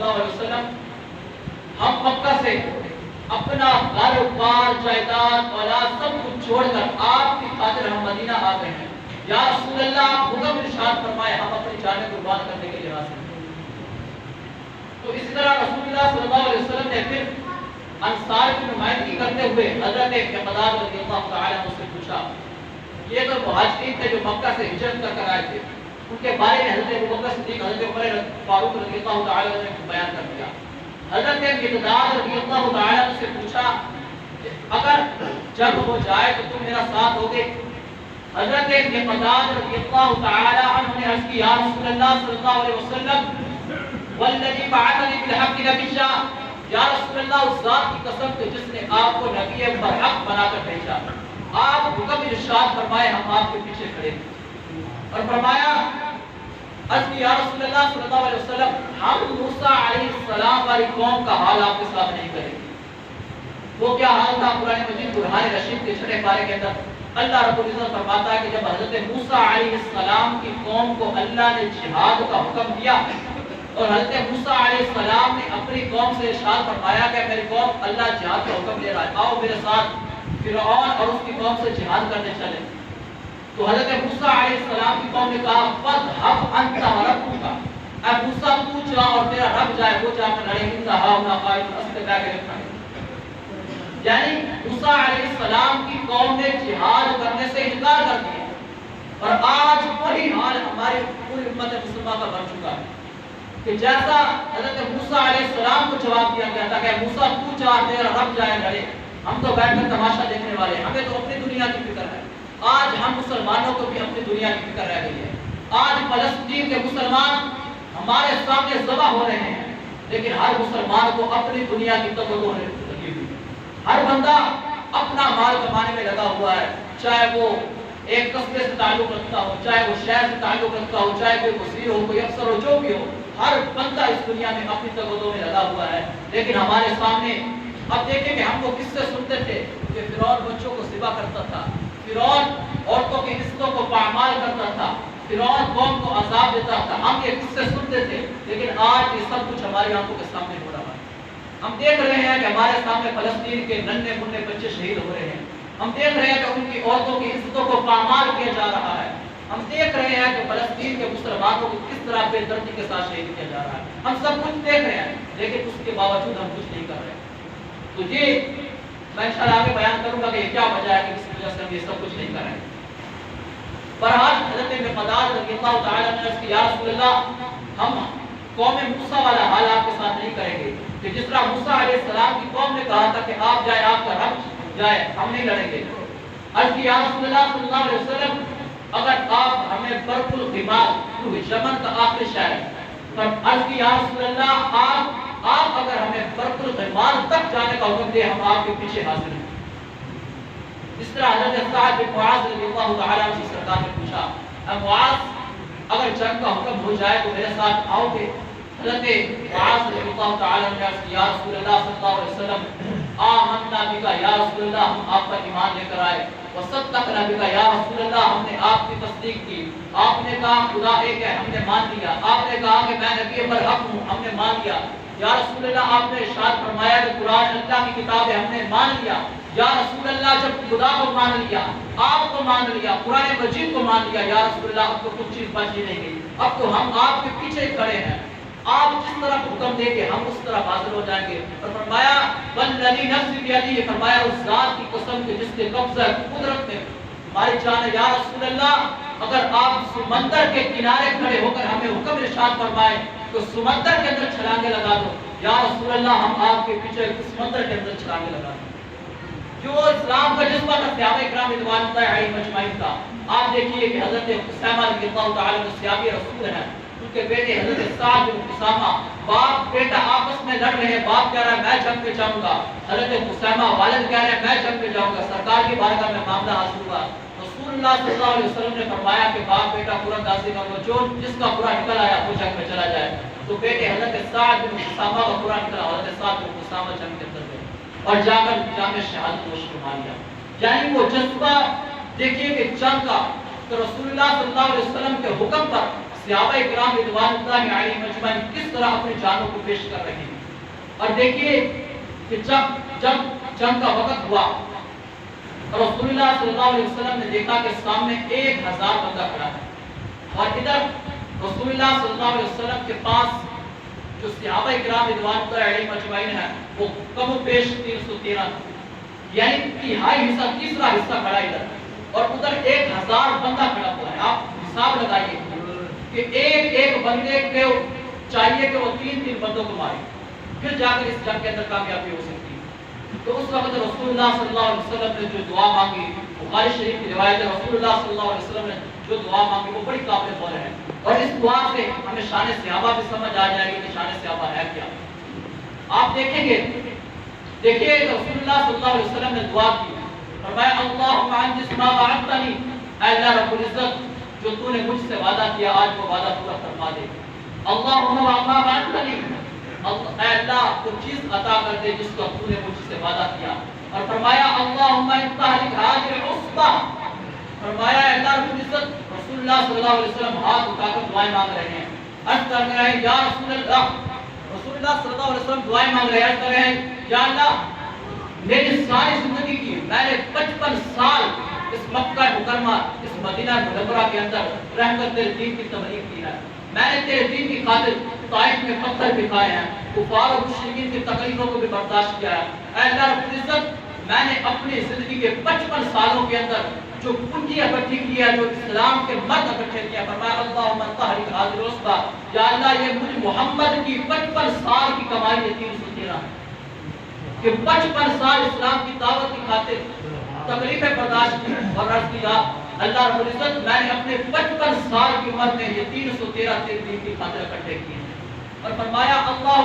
اللہ علیہ وسلم ہم مکہ سے اپنا گھر بار جائیداد اولاد سب کچھ چھوڑ کر آپ کی خاطر ہم مدینہ آ گئے ہیں، یا رسول اللہ حکم ارشاد فرمائے ہم اپنی جانیں قربان کرنے کے لیے حاضر ہیں۔ تو اسی طرح رسول اللہ صلی اللہ علیہ وسلم نے پھر انصار کی نمائندگی کرتے ہوئے حضرت مقداد رضی اللہ تعالی عنہ سے پوچھا، یہ تو مہاجرین تھے جو مکہ سے ہجرت کر کر آئے تھے، ان کے بارے میں حضرت ابوبکر صدیق، حضرت عمر فاروق رضی اللہ تعالی عنہ نے بیان کر دیا۔ حضرت مقداد رضی اللہ تعالی عنہ سے پوچھا کہ اگر جنگ ہو جائے تو تم میرا ساتھ ہوگے؟ حضرت مقداد رضی اللہ تعالی عنہ نے عرض کی، یا رسول اللہ صلی اللہ علیہ وسلم والذی بعثنی بالحق نبیا، یا رسول اللہ اس ذات کی قسم کہ جس نے آپ کو نبی برحق بنا کر بھیجا، آپ حکم ارشاد فرمائے ہم آپ کے پیچھے کھڑے ہیں۔ اور فرمایا یا رسول اللہ صلی اللہ علیہ وسلم ہم موسیٰ علیہ السلام والی قوم کا حال آپ کے ساتھ نہیں کریں گے۔ وہ کیا حال تھا؟ قرآن مجید برہان رشید کے 6 پارے کے اندر اللہ رب العزت فرماتا ہے کہ جب حضرت موسیٰ علیہ السلام کی قوم کو اللہ نے جہاد کا حکم دیا اور حضرت موسیٰ علیہ السلام نے اپنی قوم سے ارشاد فرمایا کہ میری قوم اللہ جہاد کا حکم دے رہا ہے، آؤ میرے ساتھ فرعون اور اس کی قوم سے جہاد کرنے چلیں۔ تو حضرت موسیٰ علیہ السلام کی قوم نے کہا فَاذْهَبْ أَنْتَ وَرَبُّكَ، اے موسیٰ تو جا اور تیرا رب جائے، وہ جا کر لڑے، اِنَّ هَٰؤُلَاءِ قَاعِدُونَ، اس سے کہا کہ رکھا ہے۔ یعنی موسیٰ علیہ السلام کی قوم نے جہاد کرنے سے انکار کر دیا، اور آج وہی حال ہماری پوری امت مسلمہ کا بن چکا ہے کہ جیسا حضرت موسیٰ علیہ السلام کو جواب دیا گیا تھا کہ موسیٰ تو جا تیرا رب جائے لڑے، ہم تو بیٹھ کر تماشا دیکھنے والے ہیں، ہمیں تو اپنی دنیا کی فکر ہے۔ آج ہم مسلمانوں کو بھی اپنی دنیا کی فکر رہ گئی ہے۔ آج فلسطین کے مسلمان ہمارے سامنے ذبح ہو رہے ہیں، لیکن ہر مسلمان کو اپنی دنیا کی توجہ لگی ہوئی ہے۔ ہر بندہ اپنا مال کمانے میں لگا ہوا ہے، چاہے وہ ایک قصبے سے تعلق رکھتا ہو، چاہے وہ شہر سے تعلق رکھتا ہو، چاہے کوئی وزیر ہو، کوئی افسر ہو، جو بھی ہو، ہر بندہ اس دنیا میں اپنی توجہ میں لگا ہوا ہے۔ لیکن ہمارے سامنے اب دیکھیں کہ ہم کو کس سے سنتے تھے کہ فرعون بچوں کو ذبح کرتا تھا، فرعون عورتوں کی عزتوں کو پامال کرتا تھا، فرعون قوم کو عذاب دیتا تھا، ہم یہ کس سے سنتے تھے، لیکن آج یہ سب کچھ ہماری آنکھوں کے سامنے ہو رہا ہے۔ ہم دیکھ رہے ہیں کہ ہمارے سامنے فلسطین کے ننھے منھے بچے شہید ہو رہے ہیں، ہم دیکھ رہے ہیں کہ ان کی عورتوں کی عزتوں کو پامال کیا جا رہا ہے، ہم دیکھ رہے ہیں کہ فلسطین کے مسلمانوں کو کس طرح بے دردی کے ساتھ شہید کیا جا رہا ہے، ہم سب کچھ دیکھ رہے ہیں، لیکن اس کے باوجود ہم کچھ نہیں کر رہے۔ تو یہ میں انشاءاللہ آگے بیان کروں گا کہ یہ کیا وجہ ہے کہ اس وجہ سے ہم یہ سب کچھ نہیں کر رہے ہیں۔ بہرحال حضرت مقداد رضی اللہ تعالی عنہ نے کہا، یا رسول اللہ ہم قوم موسیٰ والا حال آپ کے ساتھ نہیں کریں گے کہ جس طرح موسیٰ علیہ السلام کی قوم نے کہا تھا کہ آپ جائے، آپ کا رب جائے، ہم نہیں لڑیں گے۔ عرض کی، یا رسول اللہ صلی اللہ علیہ وسلم اگر آپ ہمیں برق الغمام، یمن کا آخری شہر ہے، عرض کی، یا رسول اللہ آپ اگر ہمیں برق الغمام تک جانے کا حکم دے، ہم آپ کے پیچھے حاضر ہیں۔ اس طرح حضرت سعد بن معاذ رضی اللہ تعالیٰ عنہ سے سرکار نے پوچھا، اے معاذ اگر جنگ کا حکم ہو جائے تو میرے ساتھ آؤ گے؟ حضرت معاذ رضی اللہ تعالیٰ عنہ نے عرض کیا، یا رسول اللہ صلی اللہ علیہ وسلم آمنا بک، یا رسول اللہ ہم آپ پر ایمان لے کر آئے، وصدقنا بک، یا رسول اللہ ہم نے آپ کی تصدیق کی، آپ نے کہا خدا ایک ہے، ہم نے مان لیا، آپ نے کہا کہ میں نبی برحق ہوں، ہم نے مان لیا، یا رسول اللہ آپ نے ارشاد فرمایا کہ قرآن اللہ کی کتاب ہے، ہم نے مان لیا، یا رسول اللہ جب خدا کو مان لیا، آپ کو مان لیا، قرآن مجید کو مان لیا، یا رسول اللہ اب تو کچھ چیز بچ ہی نہیں گئی، اب تو ہم آپ کے پیچھے کھڑے ہیں، آپ جس طرح حکم دیں گے ہم اس طرح حاضر ہو جائیں گے۔ اور فرمایا والذی نفسی بیدیہ، فرمایا اس ذات کی قسم کے جس کے قبضہ قدرت میں ہماری جان ہے، یا رسول اللہ اگر آپ سمندر کے کنارے کھڑے ہو کر ہمیں حکم ارشاد فرمائے تو سمندر کے اندر چھلانگے لگا دو، یا رسول اللہ ہم آپ کے پیچھے سمندر کے اندر چھلانگے لگا دو۔ جو اسلام کا جذبہ تھا صحابہ کرام رضوان اللہ علیہم اجمعین کا، آپ دیکھیے کہ حضرت اسامہ رضی اللہ تعالی عنہ صحابی رسول ہیں، ان کے بیٹے حضرت سعد بن اسامہ، باپ بیٹا آپس میں لڑ رہے ہیں، باپ کہہ رہا ہے میں جنگ پہ جاؤں گا، حضرت اسامہ والد کہہ رہے ہیں میں جنگ پہ جاؤں گا، سرکار کی بارگاہ میں معاملہ حاصل ہوا، رسول اللہ صلی اللہ علیہ وسلم نے فرمایا کہ باپ بیٹا پورا دازی کا جو جس کا پورا نکل آیا وہ جنگ میں چلا جائے، تو بیٹے حضرت سعد بن اسامہ کا پورا نکلا، حضرت سعد بن اسامہ جنگ کے اندر گئے اور جا کر جامع شہادت نوش فرما لیا۔ یعنی وہ جذبہ دیکھیے کہ جنگ کا، تو رسول اللہ صلی اللہ علیہ وسلم کے حکم پر صحابہ کرام رضوان اللہ علیہم اجمعین کس طرح اپنی جانوں کو پیش کر رہے ہیں. اور دیکھیے کہ جب جنگ کا وقت ہوا اور رسول اللہ صلی اللہ علیہ وسلم نے دیکھا کہ سامنے 1000 بندہ کھڑا ہے اور ادھر رسول اللہ صلی اللہ علیہ وسلم کے پاس جو صحابہ کرام رضوان اللہ علیہم اجمعین ہیں وہ کم و بیش 313 یعنی تہائی حصہ تیسرا حصہ کھڑا ادھر اور ادھر 1000 بندہ کھڑا ہوا ہے. آپ حساب لگائیے کہ ایک بندے کو چاہیے کہ وہ 3 بندوں کو مارے پھر جا کر اس جنگ کے اندر کامیابی ہو سکتی ہے. تو اس وقت رسول اللہ صلی اللہ علیہ وسلم نے جو دعا مانگی, بخاری شریف کی روایت ہے, رسول اللہ صلی اللہ علیہ وسلم نے جو دعا مانگی وہ بڑی قابل قدر ہے. اور اس دعا سے ہمیں شان صحابہ بھی سمجھ آ جائے گی کہ شان صحابہ ہے کیا. آپ دیکھیں گے, دیکھیے رسول اللہ صلی اللہ علیہ وسلم نے دعا کی, فرمایا اللہم انجز ما وعدتنی, اے اللہ رب العزت جو تو نے مجھ سے وعدہ کیا آج وہ وعدہ پورا فرما دے. اللہم ما وعدتنی, اے اللہ وہ چیز عطا کر دے جس کو تو نے مجھ سے وعدہ کیا. اور فرمایا اللہم انتہلک هذه العصبہ, فرمایا اے اللہ رب العزت, رسول اللہ صلی اللہ علیہ وسلم ہاتھ اٹھا کر دعائیں مانگ رہے ہیں, عرض کر رہے ہیں یا رسول اللہ, رسول اللہ صلی اللہ علیہ وسلم دعائیں مانگ رہے ہیں, عرض کر رہے ہیں یا اللہ میری ساری زندگی کی میں نے 55 سال اس مکہ مکرمہ اس مدینہ منورہ کے اندر رہ کر تیرے دین کی تبلیغ کی ہے. میں نے تیرے دین کی خاطر طائف میں پتھر بھی کھائے ہیں, کفار اور مشرکین کی تکلیفوں کو بھی برداشت کیا ہے. اے اللہ رب العزت میں نے اپنی زندگی کے 55 سالوں کے اندر جو پونجی اکٹھی کی ہے, جو اسلام کے مرد اکٹھے کیا, فرمایا اللہم انتہلک هذه العصبہ, یا اللہ یہ مجھ محمد کی 55 سال کی کمائی ہے 313 کہ 55 سال اسلام کی دعوت کی خاطر تکلیفیں برداشت کی. اور عرض کیا اللہ رب العزت میں نے اپنے 55 سال کی عمر میں یہ 313 تیرے دین کی خاطر اکٹھے کیے. اور فرمایا اللہ